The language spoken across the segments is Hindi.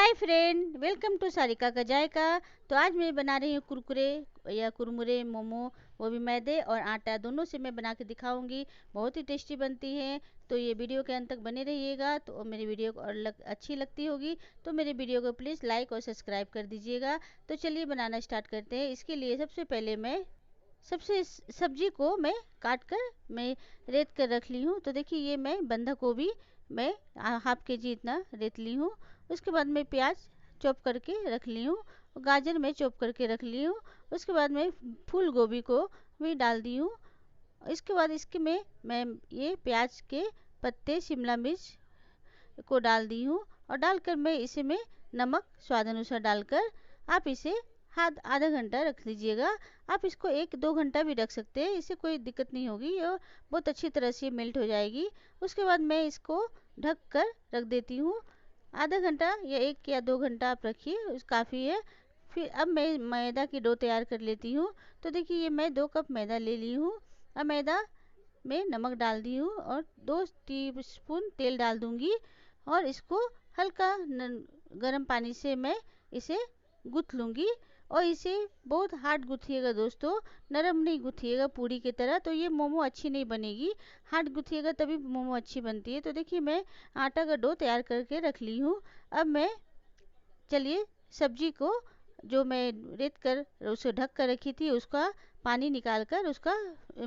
Hi friend, welcome to Sarika का जायका। तो आज मैं बना रही हूँ कुरकुरे या कुरमुरे मोमो, वो भी मैदे और आटा दोनों से मैं बना के दिखाऊंगी। बहुत ही टेस्टी बनती है। तो ये वीडियो के अंत तक बने रहिएगा। तो मेरी वीडियो को और अच्छी लगती होगी तो मेरे वीडियो को प्लीज़ लाइक और सब्सक्राइब कर दीजिएगा। तो चलिए बनाना स्टार्ट करते हैं। इसके लिए सबसे पहले मैं सब्जी को मैं काट कर मैं रेत कर रख ली हूँ। तो देखिए ये मैं बंधा गोभी मैं हाफ के जी इतना रेत ली हूँ। उसके बाद मैं प्याज चॉप करके रख ली हूँ, गाजर मैं चॉप करके रख ली हूँ। उसके बाद मैं फूल गोभी को भी डाल दी हूँ। इसके बाद इसके में मैं ये प्याज के पत्ते शिमला मिर्च को डाल दी हूँ और डालकर मैं इसे में नमक स्वाद अनुसार डालकर आप इसे आधा घंटा रख लीजिएगा। आप इसको 1-2 घंटा भी रख सकते हैं, इससे कोई दिक्कत नहीं होगी और बहुत अच्छी तरह से मेल्ट हो जाएगी। उसके बाद मैं इसको ढक कर रख देती हूँ। आधा घंटा या 1 या 2 घंटा आप रखिए, उस काफ़ी है। फिर अब मैं मैदा की डो तैयार कर लेती हूँ। तो देखिए ये मैं 2 कप मैदा ले ली हूँ। अब मैदा में नमक डाल दी हूँ और 2 टीस्पून तेल डाल दूँगी और इसको हल्का गर्म पानी से मैं इसे गूँथ लूँगी। और इसे बहुत हार्ड गूँथिएगा दोस्तों, नरम नहीं गूँथिएगा पूरी की तरह, तो ये मोमो अच्छी नहीं बनेगी। हार्ड गूँथिएगा तभी मोमो अच्छी बनती है। तो देखिए मैं आटा का डो तैयार करके रख ली हूँ। अब मैं चलिए सब्जी को जो मैं रेत कर उसे ढक कर रखी थी उसका पानी निकाल कर उसका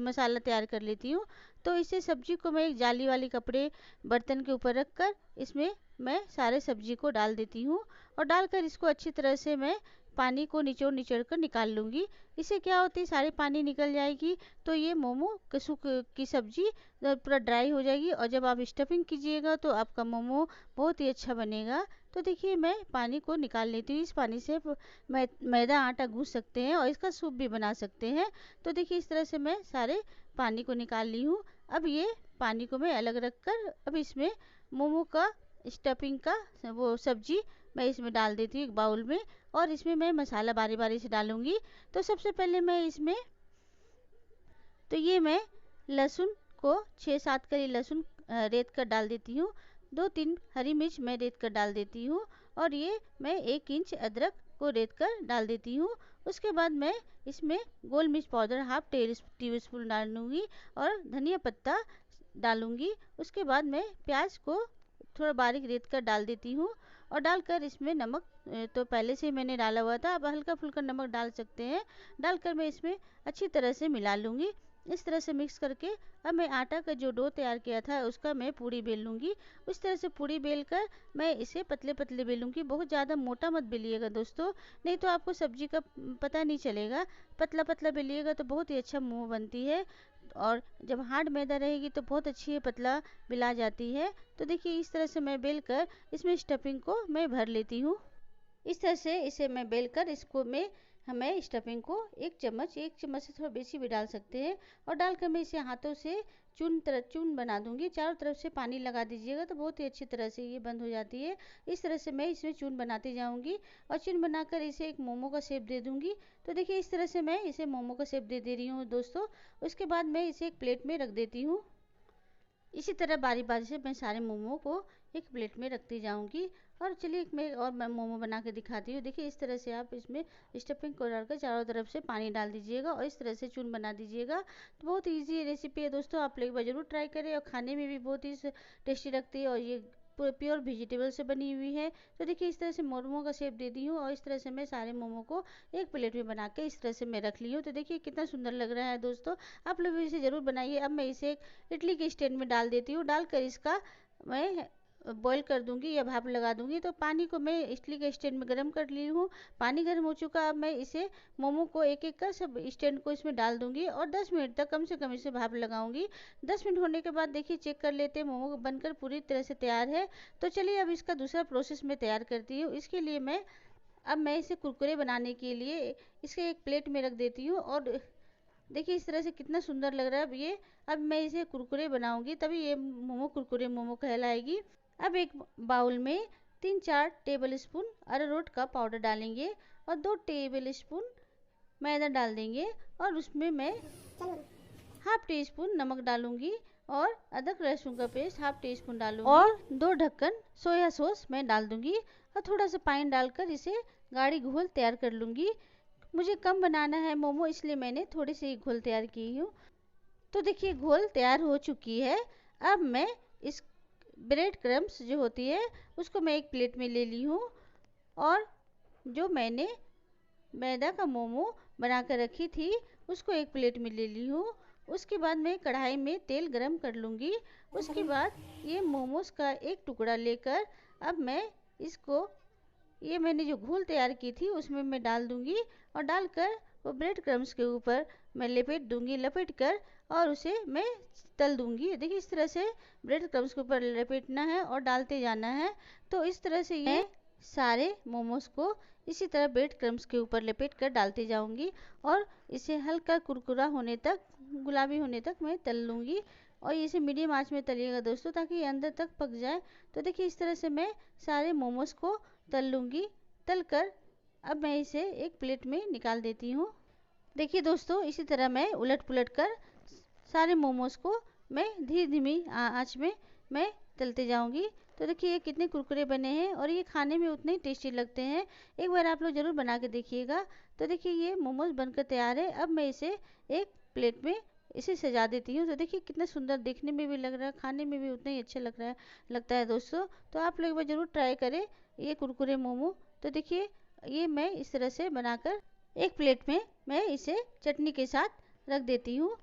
मसाला तैयार कर लेती हूँ। तो इसे सब्जी को मैं एक जाली वाली कपड़े बर्तन के ऊपर रख कर इसमें मैं सारे सब्जी को डाल देती हूँ और डालकर इसको अच्छी तरह से मैं पानी को निचोड़ निचोड़ कर निकाल लूँगी। इससे क्या होती है सारी पानी निकल जाएगी तो ये मोमो कसूक की सब्जी पूरा ड्राई हो जाएगी और जब आप स्टफिंग कीजिएगा तो आपका मोमो बहुत ही अच्छा बनेगा। तो देखिए मैं पानी को निकाल लेती हूँ। इस पानी से मैदा आटा गूँथ सकते हैं और इसका सूप भी बना सकते हैं। तो देखिए इस तरह से मैं सारे पानी को निकाल ली हूँ। अब ये पानी को मैं अलग रख कर अब इसमें मोमो का स्टफिंग का वो सब्जी मैं इसमें डाल देती हूँ एक बाउल में और इसमें मैं मसाला बारी बारी से डालूँगी। तो सबसे पहले मैं इसमें तो ये मैं लहसुन को 6-7 कली लहसुन रेत कर डाल देती हूँ। 2-3 हरी मिर्च मैं रेत कर डाल देती हूँ और ये मैं 1 इंच अदरक को रेत कर डाल देती हूँ। उसके बाद मैं इसमें गोल मिर्च पाउडर हाफ टी स्पून डालूँगी और धनिया पत्ता डालूँगी। उसके बाद मैं प्याज को थोड़ा बारीक रेत कर डाल देती हूँ और डालकर इसमें नमक तो पहले से ही मैंने डाला हुआ था, अब हल्का फुल्का नमक डाल सकते हैं। डालकर मैं इसमें अच्छी तरह से मिला लूँगी। इस तरह से मिक्स करके अब मैं आटा का जो डो तैयार किया था उसका मैं पूड़ी बेल लूँगी। उस तरह से पूड़ी बेल कर मैं इसे पतले पतले बेलूँगी। बहुत ज़्यादा मोटा मत बेलिएगा दोस्तों, नहीं तो आपको सब्जी का पता नहीं चलेगा। पतला पतला बेलिएगा तो बहुत ही अच्छा मोमो बनती है और जब हार्ड मैदा रहेगी तो बहुत अच्छी पतला बिला जाती है। तो देखिए इस तरह से मैं बेल कर इसमें स्टफिंग को मैं भर लेती हूँ। इस तरह से इसे मैं बेल कर इसको मैं हमें स्टफिंग को 1 चम्मच से थोड़ा बेसी भी डाल सकते हैं और डालकर मैं इसे हाथों से चून बना दूंगी। चारों तरफ से पानी लगा दीजिएगा तो बहुत ही अच्छी तरह से ये बंद हो जाती है। इस तरह से मैं इसमें चून बनाती जाऊंगी और चून बनाकर इसे एक मोमो का शेप दे दूंगी। तो देखिए इस तरह से मैं इसे मोमो का शेप दे रही हूँ दोस्तों। उसके बाद मैं इसे एक प्लेट में रख देती हूँ। इसी तरह बारी बारी से मैं सारे मोमो को एक प्लेट में रखती जाऊंगी। और चलिए मैं मोमो बना के दिखाती हूँ। देखिए इस तरह से आप इसमें स्टफिंग को डालकर चारों तरफ से पानी डाल दीजिएगा और इस तरह से चून बना दीजिएगा। तो बहुत इजी रेसिपी है दोस्तों, आप लोग एक बार जरूर ट्राई करें और खाने में भी बहुत ही टेस्टी लगती है और ये प्योर वेजिटेबल से बनी हुई है। तो देखिए इस तरह से मोमो का शेप दे दी हूँ और इस तरह से मैं सारे मोमो को एक प्लेट में बना के इस तरह से मैं रख ली हूँ। तो देखिए कितना सुंदर लग रहा है दोस्तों, आप लोग भी इसे ज़रूर बनाइए। अब मैं इसे एक इडली के स्टैंड में डाल देती हूँ। डालकर इसका मैं बॉईल कर दूंगी या भाप लगा दूंगी। तो पानी को मैं इडली के स्टैंड में गर्म कर ली हूँ। पानी गर्म हो चुका, अब मैं इसे मोमो को एक एक कर सब स्टैंड को इसमें डाल दूंगी और 10 मिनट तक कम से कम इसे भाप लगाऊंगी। 10 मिनट होने के बाद देखिए चेक कर लेते हैं, मोमो बनकर पूरी तरह से तैयार है। तो चलिए अब इसका दूसरा प्रोसेस मैं तैयार करती हूँ। इसके लिए मैं इसे कुरकुरे बनाने के लिए इसे एक प्लेट में रख देती हूँ और देखिए इस तरह से कितना सुंदर लग रहा है। अब मैं इसे कुरकुरे बनाऊंगी तभी ये मोमो कुरकुरे मोमो कहलाएगी। अब एक बाउल में 3-4 टेबल स्पून अरारोट का पाउडर डालेंगे और 2 टेबल स्पून मैदा डाल देंगे और उसमें मैं हाफ टी स्पून नमक डालूंगी और अदरक लहसुन का पेस्ट हाफ टी स्पून डालूंगी और 2 ढक्कन सोया सॉस मैं डाल दूंगी। और थोड़ा सा पानी डालकर इसे गाढ़ी घोल तैयार कर लूँगी। मुझे कम बनाना है मोमो, इसलिए मैंने थोड़ी सी घोल तैयार की हूँ। तो देखिए घोल तैयार हो चुकी है। अब मैं इस ब्रेड क्रम्स जो होती है उसको मैं एक प्लेट में ले ली हूँ, और जो मैंने मैदा का मोमो बना कर रखी थी उसको एक प्लेट में ले ली हूँ। उसके बाद मैं कढ़ाई में तेल गरम कर लूँगी। उसके बाद ये मोमोज का एक टुकड़ा लेकर अब मैं इसको, ये मैंने जो घोल तैयार की थी उसमें मैं डाल दूँगी, और डालकर वो ब्रेड क्रम्स के ऊपर मैं लपेट दूँगी, लपेट कर और उसे मैं तल दूँगी। देखिए इस तरह से ब्रेड क्रम्स के ऊपर लपेटना है और डालते जाना है। तो इस तरह से ये सारे मोमोज को इसी तरह ब्रेड क्रम्स के ऊपर लपेट कर डालती जाऊंगी, और इसे हल्का कुरकुरा होने तक, गुलाबी होने तक मैं तल लूँगी। और इसे मीडियम आंच में तलिएगा दोस्तों, ताकि ये अंदर तक पक जाए। तो देखिए इस तरह से मैं सारे मोमोज को तल लूँगी। तल कर अब मैं इसे एक प्लेट में निकाल देती हूँ। देखिए दोस्तों इसी तरह मैं उलट पुलट कर सारे मोमोज को मैं धीमी आंच में मैं तलते जाऊंगी। तो देखिए ये कितने कुरकुरे बने हैं और ये खाने में उतने ही टेस्टी लगते हैं। एक बार आप लोग ज़रूर बना के देखिएगा। तो देखिए ये मोमोज बनकर तैयार है। अब मैं इसे एक प्लेट में इसे सजा देती हूँ। तो देखिए कितना सुंदर देखने में भी लग रहा है, खाने में भी उतना ही अच्छा लगता है दोस्तों। तो आप लोग एक बार ज़रूर ट्राई करें ये कुरकुरे मोमो। तो देखिए ये मैं इस तरह से बनाकर एक प्लेट में मैं इसे चटनी के साथ रख देती हूँ।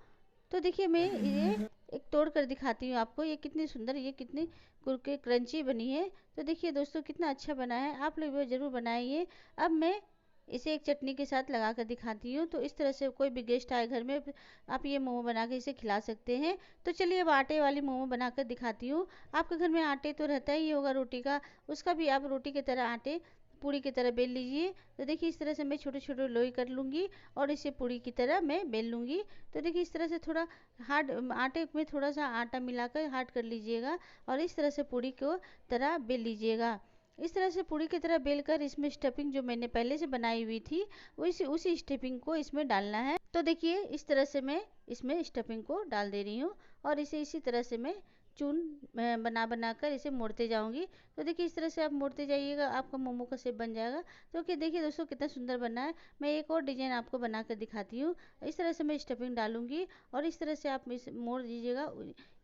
तो देखिए मैं ये एक तोड़ कर दिखाती हूँ आपको, ये कितनी सुंदर, ये कितनी कुरकुरे क्रंची बनी है। तो देखिए दोस्तों कितना अच्छा बना है, आप लोग ज़रूर बनाइए। अब मैं इसे एक चटनी के साथ लगा कर दिखाती हूँ। तो इस तरह से कोई भी गेस्ट आए घर में, आप ये मोमो बना के इसे खिला सकते हैं। तो चलिए अब आटे वाली मोमो बनाकर दिखाती हूँ। आपके घर में आटे तो रहता ही होगा रोटी का, उसका भी आप रोटी की तरह आटे पूड़ी की तरह बेल लीजिए। तो देखिए इस तरह से मैं छोटे छोटे लोई कर लूँगी और इसे पूड़ी की तरह मैं बेल लूँगी। तो देखिए इस तरह से थोड़ा हार्ड आटे में थोड़ा सा आटा मिलाकर हार्ड कर लीजिएगा, और इस तरह से पूड़ी को तरह बेल लीजिएगा। इस तरह से पूड़ी की तरह बेलकर इसमें स्टफिंग जो मैंने पहले से बनाई हुई थी उसी स्टफिंग को इसमें डालना है। तो देखिए इस तरह से मैं इसमें स्टफिंग को डाल दे रही हूँ, और इसे इसी तरह से मैं चून बना कर इसे मोड़ते जाऊंगी। तो देखिए इस तरह से आप मोड़ते जाइएगा, आपका मोमो का शेप बन जाएगा। तो कि देखिए दोस्तों कितना सुंदर बना है। मैं एक और डिजाइन आपको बना कर दिखाती हूँ। इस तरह से मैं स्टफिंग डालूंगी, और इस तरह से आप इस मोड़ दीजिएगा।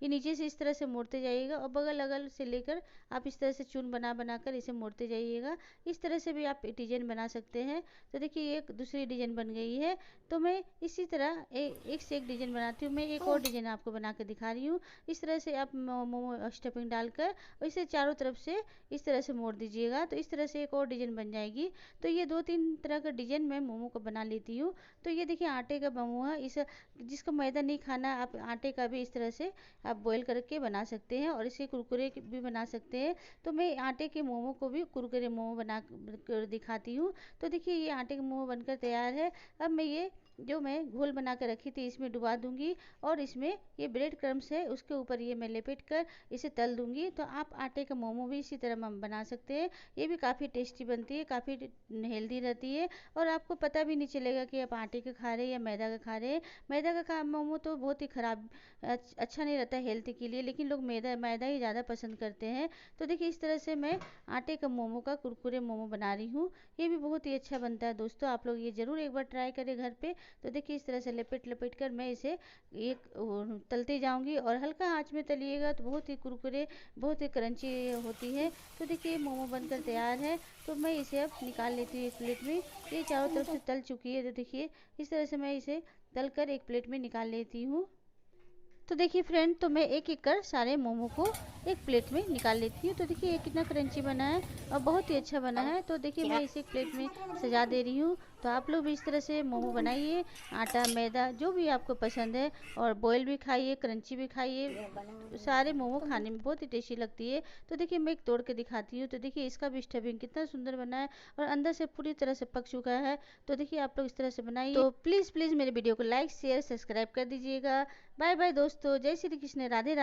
ये नीचे से इस तरह से मोड़ते जाइएगा, और बगल अगल से लेकर आप इस तरह से चून बना कर इसे मोड़ते जाइएगा। इस तरह से भी आप डिजाइन बना सकते हैं। तो देखिए एक दूसरी डिजाइन बन गई है। तो मैं इसी तरह एक से एक डिजाइन बनाती हूँ। मैं एक और डिजाइन आपको बना कर दिखा रही हूँ। इस तरह से आप मोमो स्टफिंग डालकर और इसे चारों तरफ से इस तरह से मोड़ दीजिएगा। तो इस तरह से एक और डिजाइन बन जाएगी। तो ये 2-3 तरह का डिजाइन मैं मोमो को बना लेती हूँ। तो ये देखिए आटे का मोमो है। इस जिसको मैदा नहीं खाना, आप आटे का भी इस तरह से आप बॉईल करके बना सकते हैं, और इसे कुरकुरे भी बना सकते हैं। तो मैं आटे के मोमो को भी कुरकुरे मोमो बना कर दिखाती हूँ। तो देखिए ये आटे का मोमो बनकर तैयार है। अब मैं ये जो मैं घोल बना कर रखी थी इसमें डुबा दूंगी, और इसमें ये ब्रेड क्रम्स है उसके ऊपर ये मैं लपेट कर इसे तल दूंगी। तो आप आटे का मोमो भी इसी तरह बना सकते हैं। ये भी काफ़ी टेस्टी बनती है, काफ़ी हेल्दी रहती है, और आपको पता भी नहीं चलेगा कि आप आटे का खा रहे हैं या मैदा का खा रहे हैं। मैदा का मोमो तो बहुत ही ख़राब, अच्छा नहीं रहता है हेल्थ के लिए, लेकिन लोग मैदा ही ज़्यादा पसंद करते हैं। तो देखिए इस तरह से मैं आटे का मोमो का कुरकुरे मोमो बना रही हूँ। ये भी बहुत ही अच्छा बनता है दोस्तों, आप लोग ये ज़रूर एक बार ट्राई करें घर पे। तो देखिए इस तरह से लपेट कर मैं इसे एक तलती जाऊंगी, और हल्का आंच में तलिएगा तो बहुत ही कुरकुरे, बहुत ही क्रंची होती है। तो देखिए मोमो बनकर तैयार है। तो मैं इसे अब निकाल लेती हूँ एक प्लेट में। ये चारों तरफ से तल चुकी है। तो देखिए इस तरह से मैं इसे तल कर एक प्लेट में निकाल लेती हूँ। तो देखिए फ्रेंड, तो मैं एक एक कर सारे मोमो को एक प्लेट में निकाल लेती हूँ। तो देखिए ये कितना क्रंची बना है और बहुत ही अच्छा बना है। तो देखिए मैं इसे एक प्लेट में सजा दे रही हूँ। तो आप लोग भी इस तरह से मोमो बनाइए, आटा मैदा जो भी आपको पसंद है, और बॉयल भी खाइए, क्रंची भी खाइए। सारे मोमो खाने में बहुत ही टेस्टी लगती है। तो देखिए मैं एक तोड़ के दिखाती हूँ। तो देखिए इसका भी स्टफिंग कितना सुंदर बना है, और अंदर से पूरी तरह से पक चुका है। तो देखिए आप लोग इस तरह से बनाइए। तो प्लीज़ मेरे वीडियो को लाइक शेयर सब्सक्राइब कर दीजिएगा। बाय बाय दोस्तों, जय श्री कृष्ण, राधे राधे।